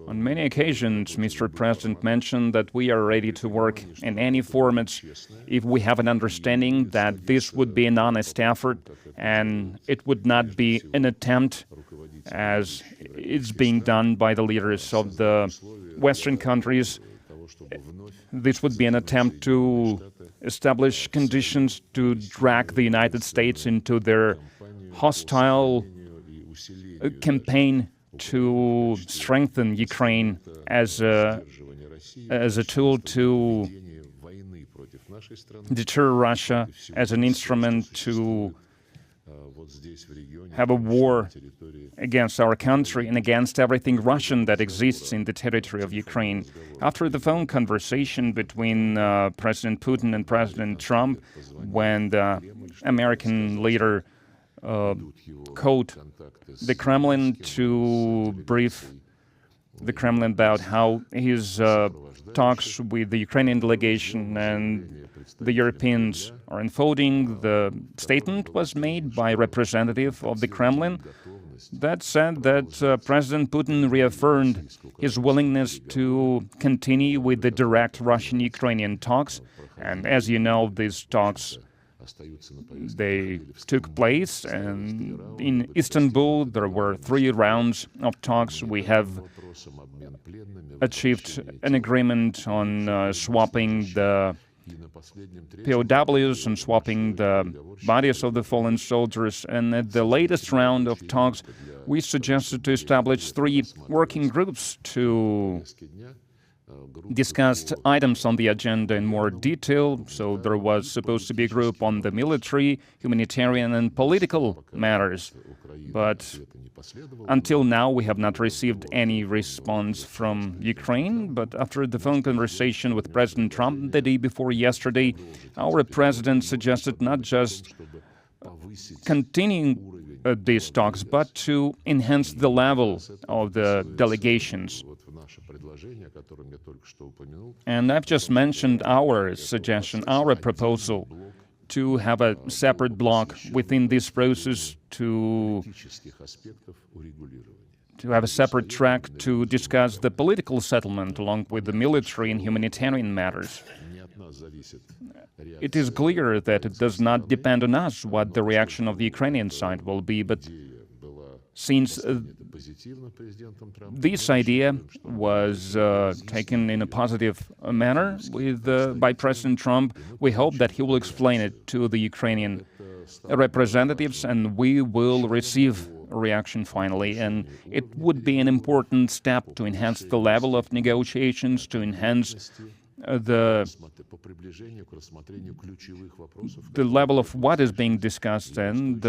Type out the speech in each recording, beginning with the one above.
On many occasions, Mr. President mentioned that we are ready to work in any formats if we have an understanding that this would be an honest effort and it would not be an attempt, as it's being done by the leaders of the Western countries. This would be an attempt to establish conditions to drag the United States into their hostile campaign to strengthen Ukraine as a tool to deter Russia, as an instrument to have a war against our country and against everything Russian that exists in the territory of Ukraine. After the phone conversation between President Putin and President Trump, when the American leader called the Kremlin to brief the Kremlin about how his talks with the Ukrainian delegation and the Europeans are unfolding, the statement was made by a representative of the Kremlin that said that President Putin reaffirmed his willingness to continue with the direct Russian-Ukrainian talks. And as you know, these talks, they took place, and in Istanbul there were 3 rounds of talks. We have achieved an agreement on swapping the POWs and swapping the bodies of the fallen soldiers. And at the latest round of talks, we suggested to establish 3 working groups to discuss items on the agenda in more detail. So there was supposed to be a group on the military, humanitarian, and political matters. But until now, we have not received any response from Ukraine. But after the phone conversation with President Trump the day before yesterday, our president suggested not just continuing these talks, but to enhance the level of the delegations. And I've just mentioned our suggestion, our proposal, to have a separate block within this process, to have a separate track to discuss the political settlement along with the military and humanitarian matters. It is clear that it does not depend on us what the reaction of the Ukrainian side will be, but since this idea was taken in a positive manner by President Trump, we hope that he will explain it to the Ukrainian representatives, and we will receive a reaction finally. And it would be an important step to enhance the level of negotiations, to enhance the level of what is being discussed, and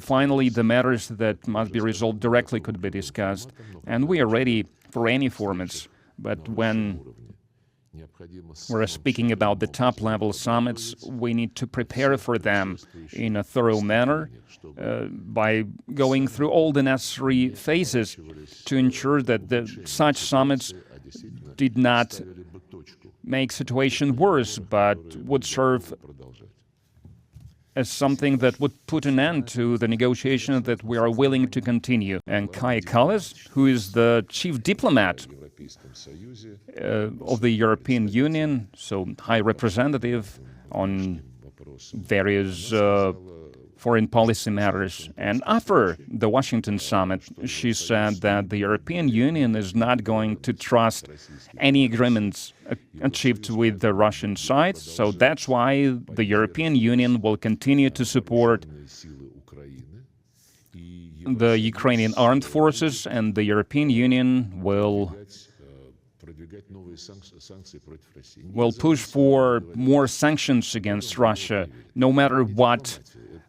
finally the matters that must be resolved directly could be discussed. And we are ready for any formats, but when we're speaking about the top-level summits, we need to prepare for them in a thorough manner by going through all the necessary phases to ensure that such summits did not make situation worse, but would serve as something that would put an end to the negotiations that we are willing to continue. And Kaja Kallas, who is the chief diplomat of the European Union, so high representative on various foreign policy matters. And after the Washington summit, she said that the European Union is not going to trust any agreements achieved with the Russian side. So that's why the European Union will continue to support the Ukrainian armed forces, and the European Union will push for more sanctions against Russia, no matter what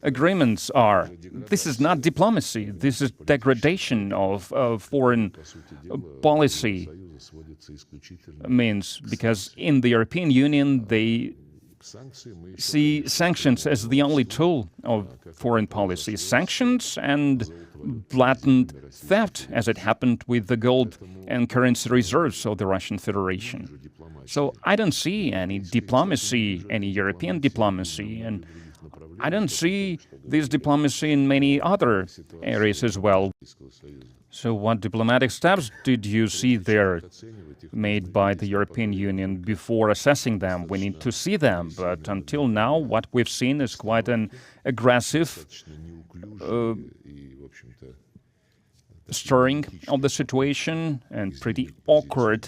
agreements are. This is not diplomacy. This is degradation of foreign policy means, because in the European Union they see sanctions as the only tool of foreign policy. Sanctions and blatant theft, as it happened with the gold and currency reserves of the Russian Federation. So I don't see any diplomacy, any European diplomacy, and I don't see this diplomacy in many other areas as well. So what diplomatic steps did you see there made by the European Union before assessing them? We need to see them, but until now what we've seen is quite an aggressive stirring of the situation and pretty awkward,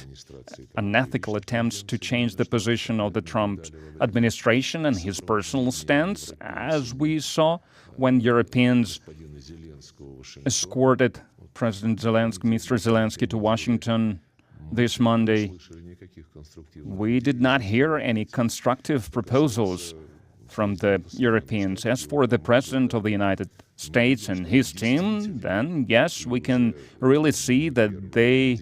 unethical attempts to change the position of the Trump administration and his personal stance, as we saw when Europeans escorted President Zelensky, Mr. Zelensky, to Washington this Monday. We did not hear any constructive proposals from the Europeans. As for the President of the United States and his team, then yes, we can really see that they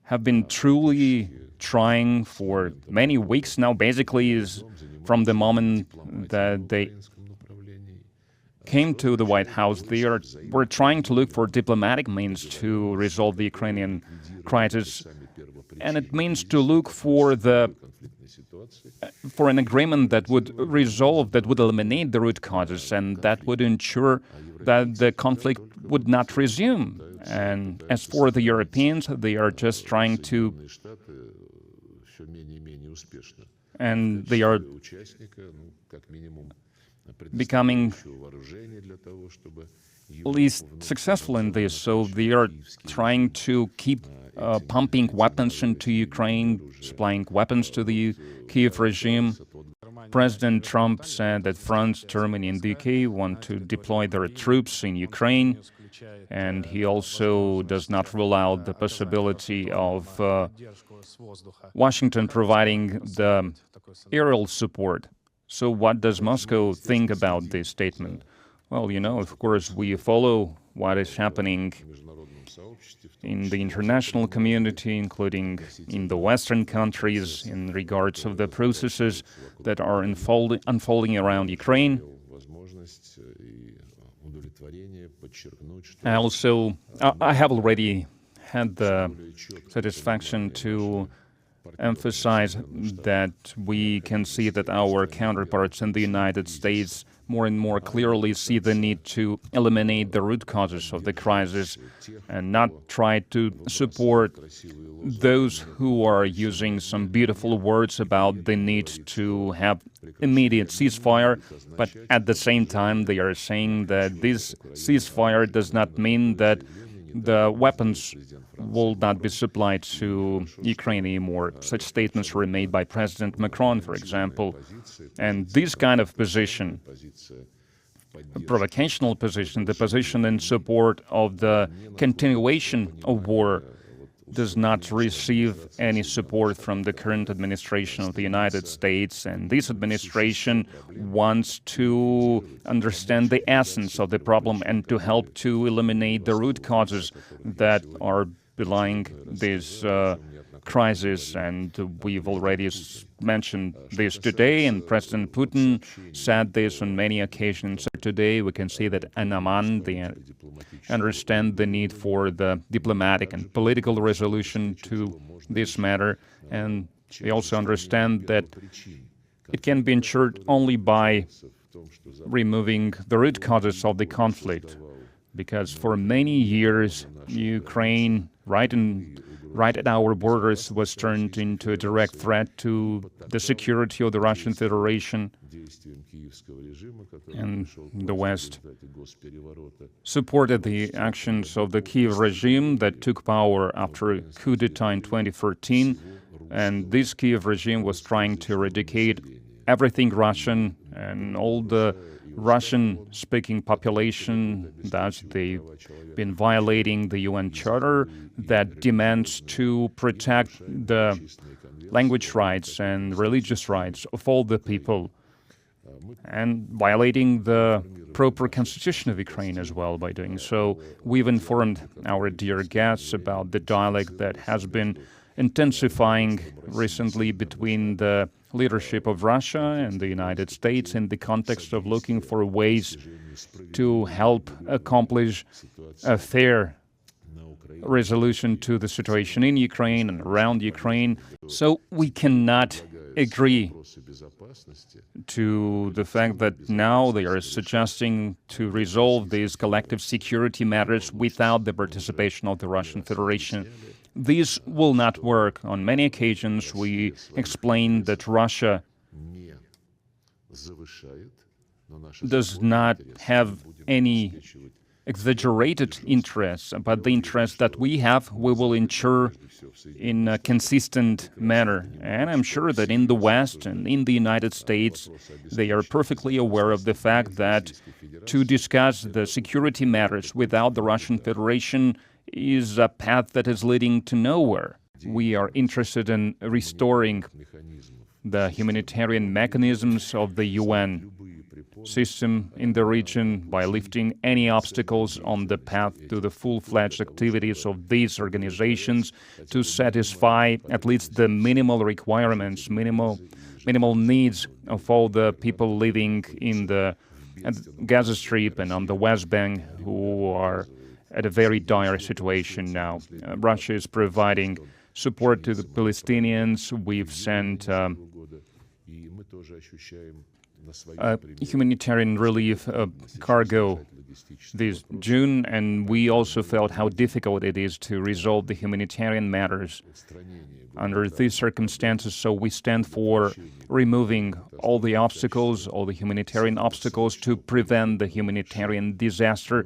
have been truly trying for many weeks now, basically is from the moment that they came to the White House. Were trying to look for diplomatic means to resolve the Ukrainian crisis, and it means to look for an agreement that would resolve, that would eliminate the root causes, and that would ensure that the conflict would not resume. And as for the Europeans, they are just trying to, and they are becoming least successful in this, so they are trying to keep pumping weapons into Ukraine, supplying weapons to the Kiev regime. President Trump said that France, Germany, and the UK want to deploy their troops in Ukraine, and he also does not rule out the possibility of Washington providing the aerial support. So what does Moscow think about this statement? Well, of course, we follow what is happening in the international community, including in the Western countries, in regards of the processes that are unfolding around Ukraine. I have already had the satisfaction to emphasize that we can see that our counterparts in the United States more and more clearly see the need to eliminate the root causes of the crisis and not try to support those who are using some beautiful words about the need to have immediate ceasefire, but at the same time they are saying that this ceasefire does not mean that the weapons will not be supplied to Ukraine anymore. Such statements were made by President Macron, for example. And this kind of position, a provocational position, the position in support of the continuation of war, does not receive any support from the current administration of the United States. And this administration wants to understand the essence of the problem and to help to eliminate the root causes that are belying this crisis. And we've already mentioned this today, and President Putin said this on many occasions. Today we can see that in Amman they understand the need for the diplomatic and political resolution to this matter, and they also understand that it can be ensured only by removing the root causes of the conflict, because for many years Ukraine, right at our borders, was turned into a direct threat to the security of the Russian Federation, and the West supported the actions of the Kiev regime that took power after a coup d'etat in 2013, and this Kiev regime was trying to eradicate everything Russian and all the Russian-speaking population. Thus, they've been violating the UN Charter that demands to protect the language rights and religious rights of all the people, and violating the proper constitution of Ukraine as well by doing so. We've informed our dear guests about the dialogue that has been intensifying recently between the leadership of Russia and the United States in the context of looking for ways to help accomplish a fair resolution to the situation in Ukraine and around Ukraine. So we cannot agree to the fact that now they are suggesting to resolve these collective security matters without the participation of the Russian Federation. This will not work. On many occasions, we explained that Russia does not have any exaggerated interests, but the interests that we have, we will ensure in a consistent manner. And I'm sure that in the West and in the United States, they are perfectly aware of the fact that to discuss the security matters without the Russian Federation is a path that is leading to nowhere. We are interested in restoring the humanitarian mechanisms of the UN system in the region by lifting any obstacles on the path to the full-fledged activities of these organizations to satisfy at least the minimal requirements, minimal needs of all the people living in the Gaza Strip and on the West Bank who are at a very dire situation now. Russia is providing support to the Palestinians. We've sent humanitarian relief cargo this June, and we also felt how difficult it is to resolve the humanitarian matters under these circumstances. So we stand for removing all the obstacles, all the humanitarian obstacles to prevent the humanitarian disaster